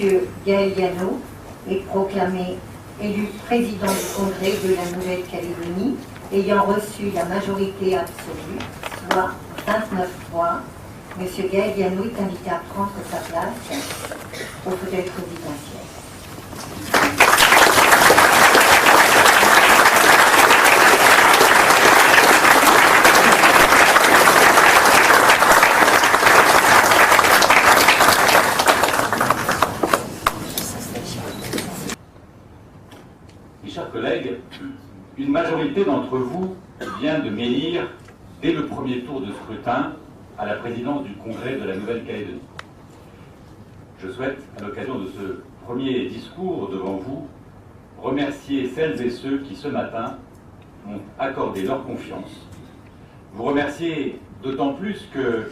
M. Gaël Yannou est proclamé élu président du Congrès de la Nouvelle-Calédonie, ayant reçu la majorité absolue, soit 29 voix. M. Gaël Yannou est invité à prendre sa place au fauteuil présidentiel. Mes chers collègues, une majorité d'entre vous vient de m'élire dès le premier tour de scrutin à la présidence du Congrès de la Nouvelle-Calédonie. Je souhaite, à l'occasion de ce premier discours devant vous, remercier celles et ceux qui, ce matin, m'ont accordé leur confiance. Vous remercier d'autant plus que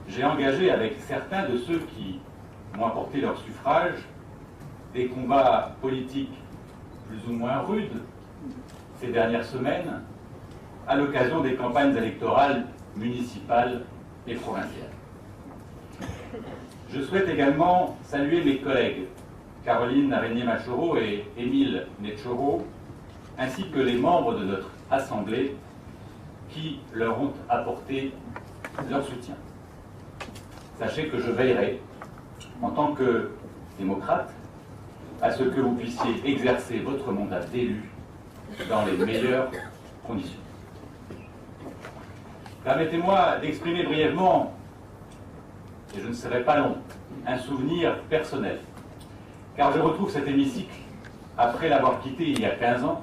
j'ai engagé avec certains de ceux qui m'ont apporté leur suffrage des combats politiques plus ou moins rudes ces dernières semaines à l'occasion des campagnes électorales municipales et provinciales. Je souhaite également saluer mes collègues Caroline Araignée-Machoro et Émile Netchoro, ainsi que les membres de notre Assemblée qui leur ont apporté leur soutien. Sachez que je veillerai, en tant que démocrate, à ce que vous puissiez exercer votre mandat d'élu dans les meilleures conditions. Permettez-moi d'exprimer brièvement, et je ne serai pas long, un souvenir personnel, car je retrouve cet hémicycle après l'avoir quitté il y a 15 ans,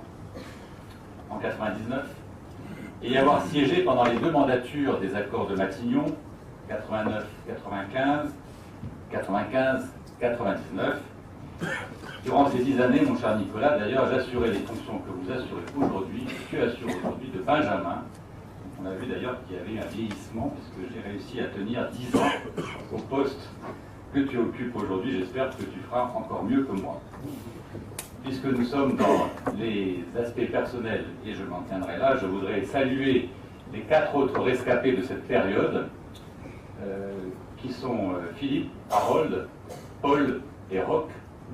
en 99, et y avoir siégé pendant les deux mandatures des accords de Matignon, 89-95, 95-99. Durant ces 10 années, mon cher Nicolas, d'ailleurs, j'assurais les fonctions que vous assurez aujourd'hui, que tu assures aujourd'hui de Benjamin. On a vu d'ailleurs qu'il y avait eu un vieillissement, puisque j'ai réussi à tenir 10 ans au poste que tu occupes aujourd'hui. J'espère que tu feras encore mieux que moi. Puisque nous sommes dans les aspects personnels, et je m'en tiendrai là, je voudrais saluer les 4 autres rescapés de cette période, qui sont Philippe, Harold, Paul et Roch,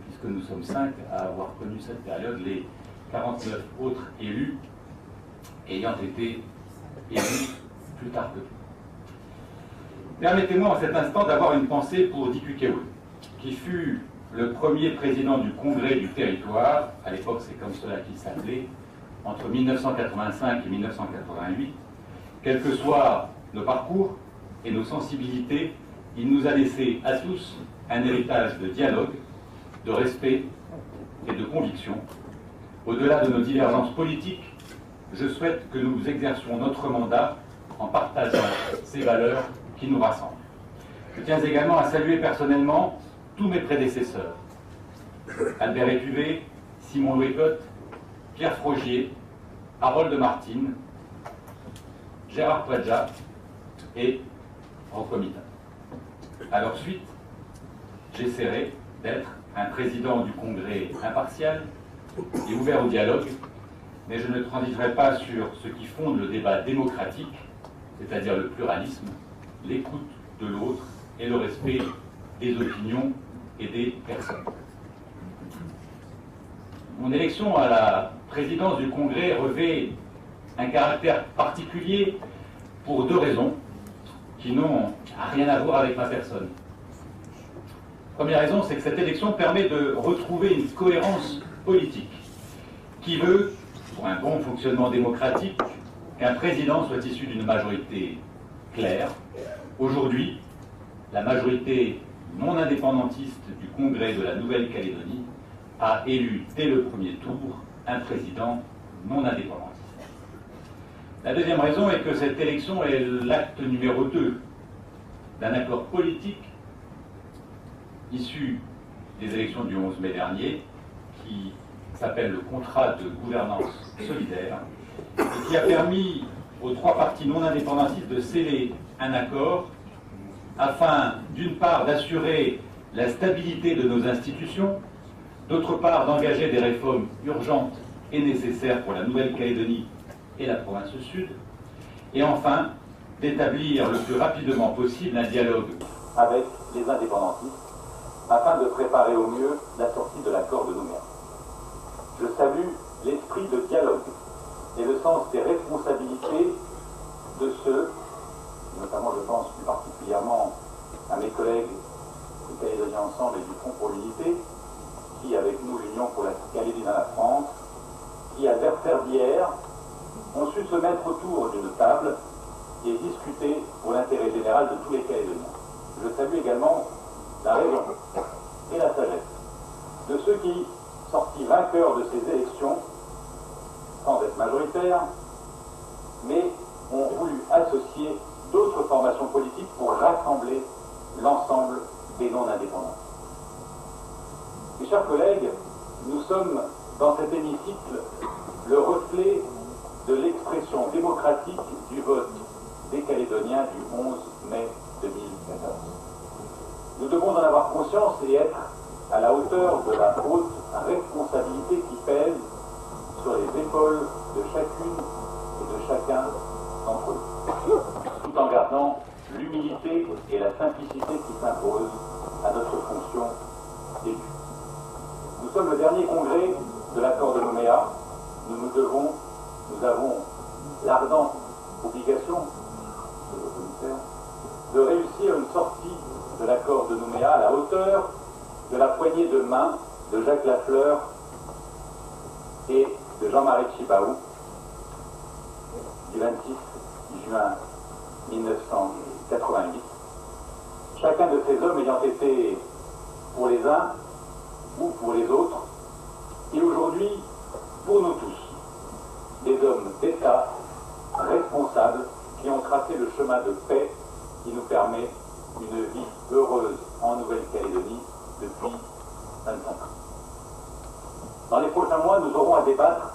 puisque nous sommes 5 à avoir connu cette période, les 49 autres élus ayant été élus plus tard que nous. Permettez-moi en cet instant d'avoir une pensée pour Dick Ukawul, qui fut le premier président du Congrès du territoire, à l'époque c'est comme cela qu'il s'appelait, entre 1985 et 1988. Quels que soient nos parcours et nos sensibilités, il nous a laissé à tous un héritage de dialogue, de respect et de conviction. Au-delà de nos divergences politiques, je souhaite que nous exercions notre mandat en partageant ces valeurs qui nous rassemblent. Je tiens également à saluer personnellement tous mes prédécesseurs. Albert Étuvé, Simon Louécotte, Pierre Frogier, Harold Martine, Gérard Poadja et Rocco Mitta. À leur suite, j'essaierai d'être un président du Congrès impartial et ouvert au dialogue, mais je ne transigerai pas sur ce qui fonde le débat démocratique, c'est-à-dire le pluralisme, l'écoute de l'autre et le respect des opinions et des personnes. Mon élection à la présidence du Congrès revêt un caractère particulier pour 2 raisons qui n'ont rien à voir avec ma personne. Première raison, c'est que cette élection permet de retrouver une cohérence politique qui veut, pour un bon fonctionnement démocratique, qu'un président soit issu d'une majorité claire. Aujourd'hui, la majorité non indépendantiste du Congrès de la Nouvelle-Calédonie a élu dès le premier tour un président non indépendantiste. La deuxième raison est que cette élection est l'acte numéro 2 d'un accord politique issu des élections du 11 mai dernier, qui s'appelle le contrat de gouvernance solidaire, et qui a permis aux 3 partis non indépendantistes de sceller un accord afin, d'une part, d'assurer la stabilité de nos institutions, d'autre part, d'engager des réformes urgentes et nécessaires pour la Nouvelle-Calédonie et la province sud, et enfin, d'établir le plus rapidement possible un dialogue avec les indépendantistes afin de préparer au mieux la sortie de l'accord de Nouméa. Je salue l'esprit de dialogue et le sens des responsabilités de ceux, notamment je pense plus particulièrement à mes collègues du Calédonie Ensemble et du Front pour l'Unité, qui, avec nous, l'Union pour la Calédonie dans la France, qui, à l'adversaire d'hier, ont su se mettre autour d'une table et discuter pour l'intérêt général de tous les Calédoniens. Je salue également la raison et la sagesse de ceux qui, sortis vainqueurs de ces élections, sans être majoritaires, mais ont voulu associer d'autres formations politiques pour rassembler l'ensemble des non-indépendants. Mes chers collègues, nous sommes dans cet hémicycle le reflet de l'expression démocratique du vote des Calédoniens du 11 mai 2014. Nous devons en avoir conscience et être à la hauteur de la haute responsabilité qui pèse sur les épaules de chacune et de chacun d'entre eux, tout en gardant l'humilité et la simplicité qui s'imposent à notre fonction d'élu. Nous sommes le dernier congrès de l'accord de Nouméa. Nous avons l'ardente obligation de réussir une sortie de l'accord de Nouméa à la hauteur de la poignée de main de Jacques Lafleur et de Jean-Marie Tjibaou du 26 juin 1988. Chacun de ces hommes ayant été, pour les uns ou pour les autres, et aujourd'hui, pour nous tous, des hommes d'État responsables qui ont tracé le chemin de paix qui nous permet une vie heureuse en Nouvelle-Calédonie depuis 25 ans. Dans les prochains mois, nous aurons à débattre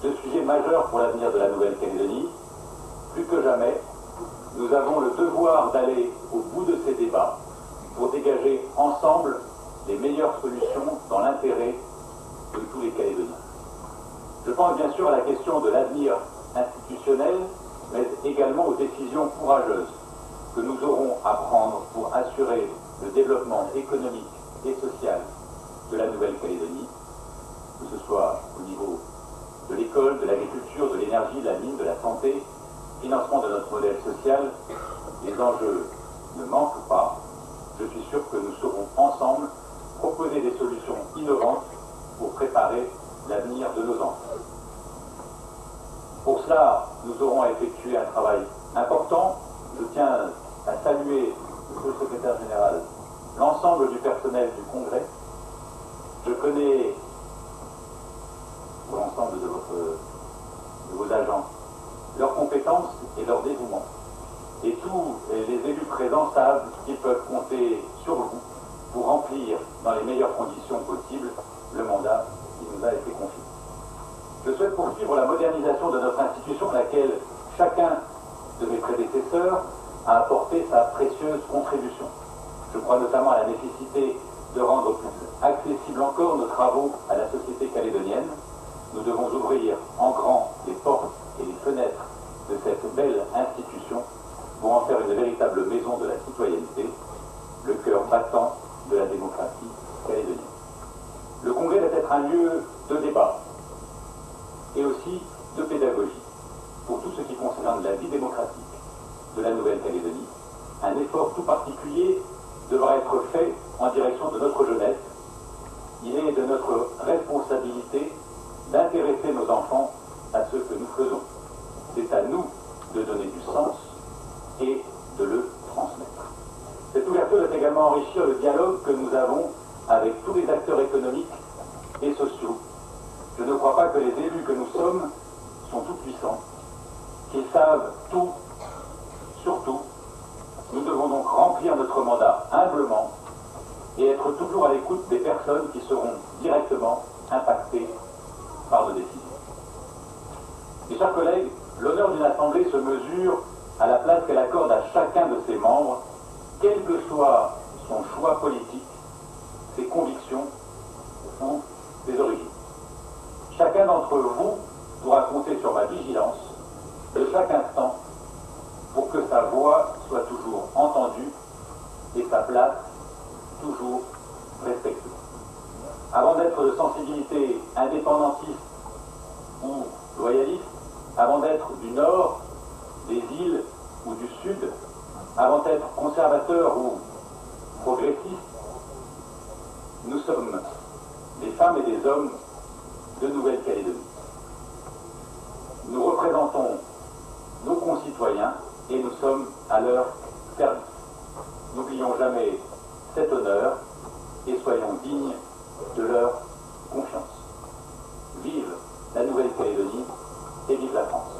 de sujets majeurs pour l'avenir de la Nouvelle-Calédonie. Plus que jamais, nous avons le devoir d'aller au bout de ces débats pour dégager ensemble les meilleures solutions dans l'intérêt de tous les Calédoniens. Je pense bien sûr à la question de l'avenir institutionnel, mais également aux décisions courageuses que nous aurons à prendre pour assurer le développement économique et social de la Nouvelle-Calédonie, que ce soit au niveau de l'école, de l'agriculture, de l'énergie, de la mine, de la santé, financement de notre modèle social. Les enjeux ne manquent pas. Je suis sûr que nous saurons ensemble proposer des solutions innovantes pour préparer l'avenir de nos enfants. Pour cela, nous aurons à effectuer un travail important. Je tiens à saluer, Monsieur le Secrétaire Général, l'ensemble du personnel du Congrès. Je connais, pour l'ensemble de vos agents, leurs compétences et leur dévouement. Et tous les élus présents savent qu'ils peuvent compter sur vous pour remplir dans les meilleures conditions possibles le mandat qui nous a été confié. Je souhaite poursuivre la modernisation de notre institution à laquelle chacun de mes prédécesseurs a apporté sa précieuse contribution. Je crois notamment à la nécessité de rendre plus accessibles encore nos travaux à la société calédonienne. Nous devons ouvrir en grand les portes et les fenêtres de cette belle institution pour en faire une véritable maison de la citoyenneté, le cœur battant de la démocratie calédonienne. Le Congrès doit être un lieu de débat et aussi de pédagogie pour tout ce qui concerne la vie démocratique de la Nouvelle-Calédonie. Un effort tout particulier devra être fait en direction de notre jeunesse. Il est de notre responsabilité d'intéresser nos enfants à ce que nous faisons. C'est à nous de donner du sens et de le transmettre. Cette ouverture doit également enrichir le dialogue que nous avons avec tous les acteurs économiques et sociaux. Je ne crois pas que les élus que nous sommes sont tout puissants, qu'ils savent tout, surtout. Nous devons donc remplir notre mandat humblement et être toujours à l'écoute des personnes qui seront directement impactées par nos décisions. Mes chers collègues, l'honneur d'une assemblée se mesure à la place qu'elle accorde à chacun de ses membres, quel que soit son choix politique, ses convictions ou ses origines. Chacun d'entre vous pourra compter sur ma vigilance de chaque instant pour que sa voix soit toujours entendue et sa place toujours être de sensibilité indépendantiste ou loyaliste, avant d'être du nord, des îles ou du sud, avant d'être conservateur ou progressiste, nous sommes des femmes et des hommes de Nouvelle-Calédonie. Nous représentons nos concitoyens et nous sommes à leur service. N'oublions jamais cet honneur et soyons dignes de leur confiance. Vive la Nouvelle-Calédonie et vive la France.